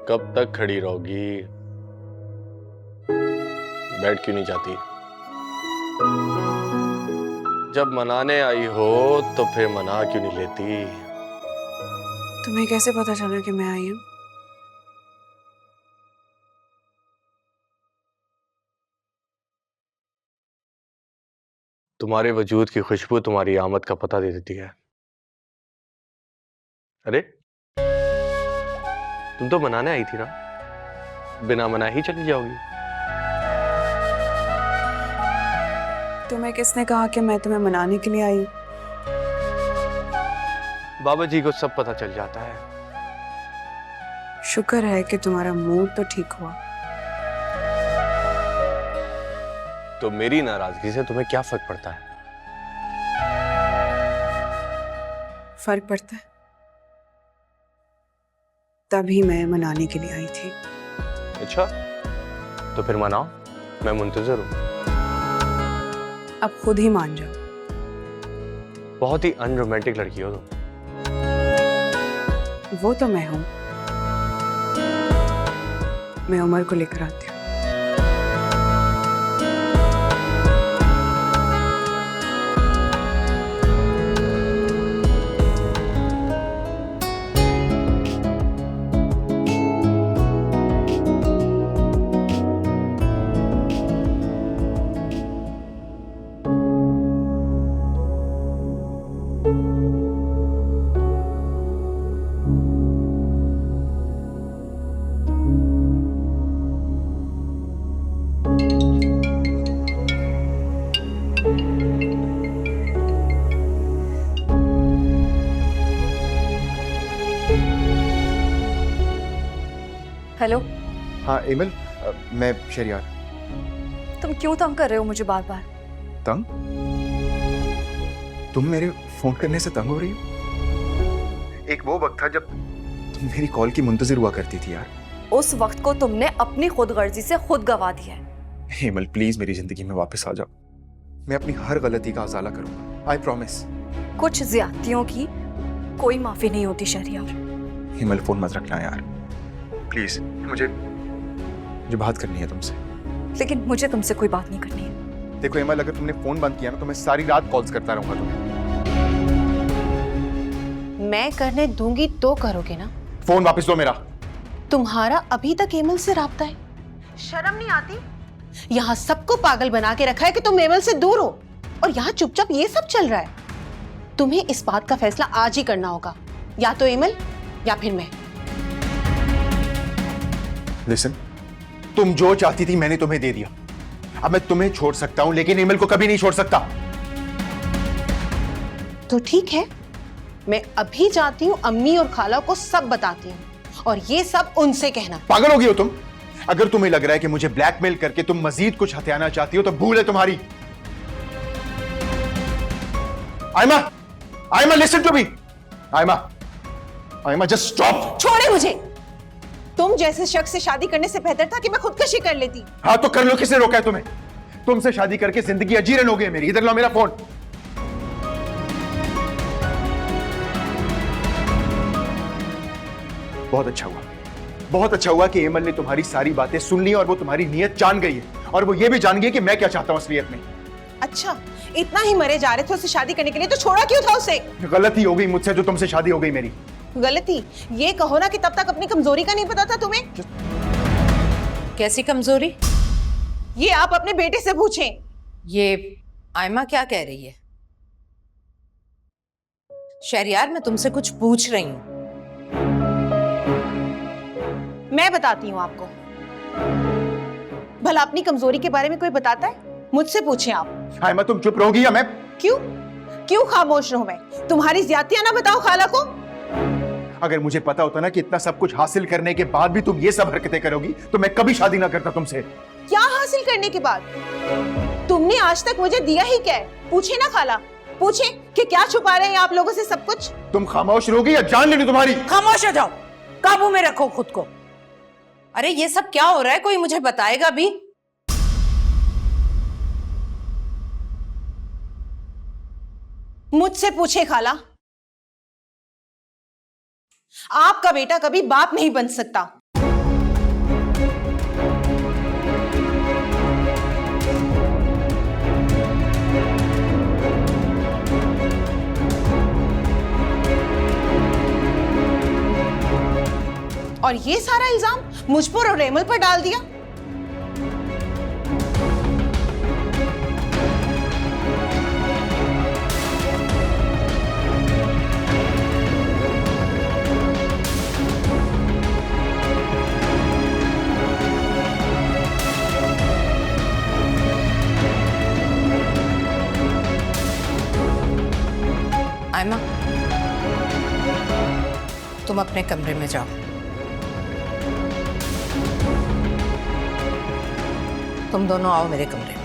कब तक खड़ी रहोगी? बैठ क्यों नहीं जाती? जब मनाने आई हो तो फिर मना क्यों नहीं लेती? तुम्हें कैसे पता चला कि मैं आई हूँ? तुम्हारे वजूद की खुशबू तुम्हारी आमद का पता दे देती है। अरे तुम तो मनाने आई थी ना, बिना मनाए ही चली जाओगी? तुम्हें किसने कहा कि मैं तुम्हें मनाने के लिए आई हूँ? बाबा जी को सब पता चल जाता है। शुक्र है कि तुम्हारा मूड तो ठीक हुआ। तो मेरी नाराजगी से तुम्हें क्या फर्क पड़ता है? फर्क पड़ता है, तभी मैं मनाने के लिए आई थी। अच्छा, तो फिर मनाओ, मैं मुंतजर हूं। अब खुद ही मान जाओ। बहुत ही अनरोमांटिक लड़की हो तुम। वो तो मैं हूं। मैं उमर को लेकर आती हूँ। हेलो। हाँ एमिल, मैं शरियार। तुम क्यों तंग कर रहे हो मुझे बार बार? तंग? तुम मेरे फोन करने से तंग हो रही हो? एक वो वक्त था जब तुम मेरी कॉल की मुंतजिर हुआ करती थी यार। उस वक्त को तुमने अपनी खुदगर्जी से खुद गवा दिया है। एमिल प्लीज मेरी जिंदगी में वापस आ जाओ। मैं अपनी हर गलती का अजाला करूंगा, आई प्रॉमिस। कुछ ज्यादतियों की कोई माफी नहीं होती शहरियार। एमिल फोन मत रखना यार प्लीज, मुझे बात करनी है तुमसे। लेकिन मुझे तुमसे कोई बात नहीं करनी है। देखो एमिल, अगर तुमने फोन बंद किया ना तो मैं सारी रात कॉल्स करता रहूंगा तुम्हें। मैं करने दूंगी तो करोगे ना? फोन वापस दो मेरा। तुम्हारा अभी तक एमिल से राब्ता है? शर्म नहीं आती? यहाँ सबको पागल बना के रखा है कि तुम एमिल से दूर हो, और यहाँ चुपचाप ये सब चल रहा है। तुम्हें इस बात का फैसला आज ही करना होगा, या तो एमिल या फिर मैं। लिसन, तुम जो चाहती थी मैंने तुम्हें दे दिया। अब मैं तुम्हें छोड़ सकता हूं लेकिन एमिल को कभी नहीं छोड़ सकता। तो ठीक है, मैं अभी जाती हूँ, अम्मी और खाला को सब बताती हूँ, और ये सब उनसे कहना। पागल हो गई हो तुम? अगर तुम्हें लग रहा है कि मुझे ब्लैकमेल करके तुम मजीद कुछ हथियाना चाहती हो तो भूल है तुम्हारी। Aima, Aima listen to me. Aima, Aima just stop. छोड़े मुझे। तुम जैसे शख्स से शादी करने से बेहतर था कि मैं खुदकशी कर लेती। हाँ तो कर लो, किसने रोका है तुम्हें? तुमसे शादी करके जिंदगी अजीरन हो गई मेरी। इधर लो मेरा फोन। बहुत अच्छा हुआ, बहुत अच्छा हुआ कि एमल ने तुम्हारी सारी बातें सुन ली और वो तुम्हारी नीयत जान गई है, और वो ये भी जान गई कि मैं क्या चाहता हूं असलियत में। अच्छा, इतना ही मरे जा रहे थे उससे शादी करने के लिए, तो छोड़ा क्यों था उसे? गलती हो गई मुझसे जो तुमसे शादी हो गई मेरी। गलती? ये कहो ना कि तब तक अपनी कमजोरी का नहीं पता था तुम्हें। कैसी कमजोरी? ये आप अपने बेटे से पूछें। ये आयमा क्या कह रही है? शहरियार, मैं तुमसे कुछ पूछ रही हूँ। मैं बताती हूँ आपको। भला अपनी कमजोरी के बारे में कोई बताता है? मुझसे पूछें आप। आयमा तुम चुप रहोगी या मैं? क्यों क्यों खामोश रहूं मैं? तुम्हारी ज्यादतियां ना बताओ खाला को। अगर मुझे पता होता ना कि इतना सब कुछ हासिल करने के बाद भी तुम ये सब हरकतें करोगी तो मैं कभी शादी ना करता तुमसे। क्या हासिल करने के बाद? तुमने आज तक मुझे दिया ही क्या है? पूछे ना खाला, पूछे कि क्या छुपा रहे हैं आप लोगों से सब कुछ। तुम खामोश रहोगी या जान लेनी तुम्हारी? खामोश हो जाओ, काबू में रखो खुद को। अरे ये सब क्या हो रहा है, कोई मुझे बताएगा भी? मुझसे पूछे खाला। आपका बेटा कभी बाप नहीं बन सकता। और ये सारा इल्जाम मुझ पर और रेमल पर डाल दिया। आयमा, तुम अपने कमरे में जाओ। तुम दोनों आओ मेरे कमरे में।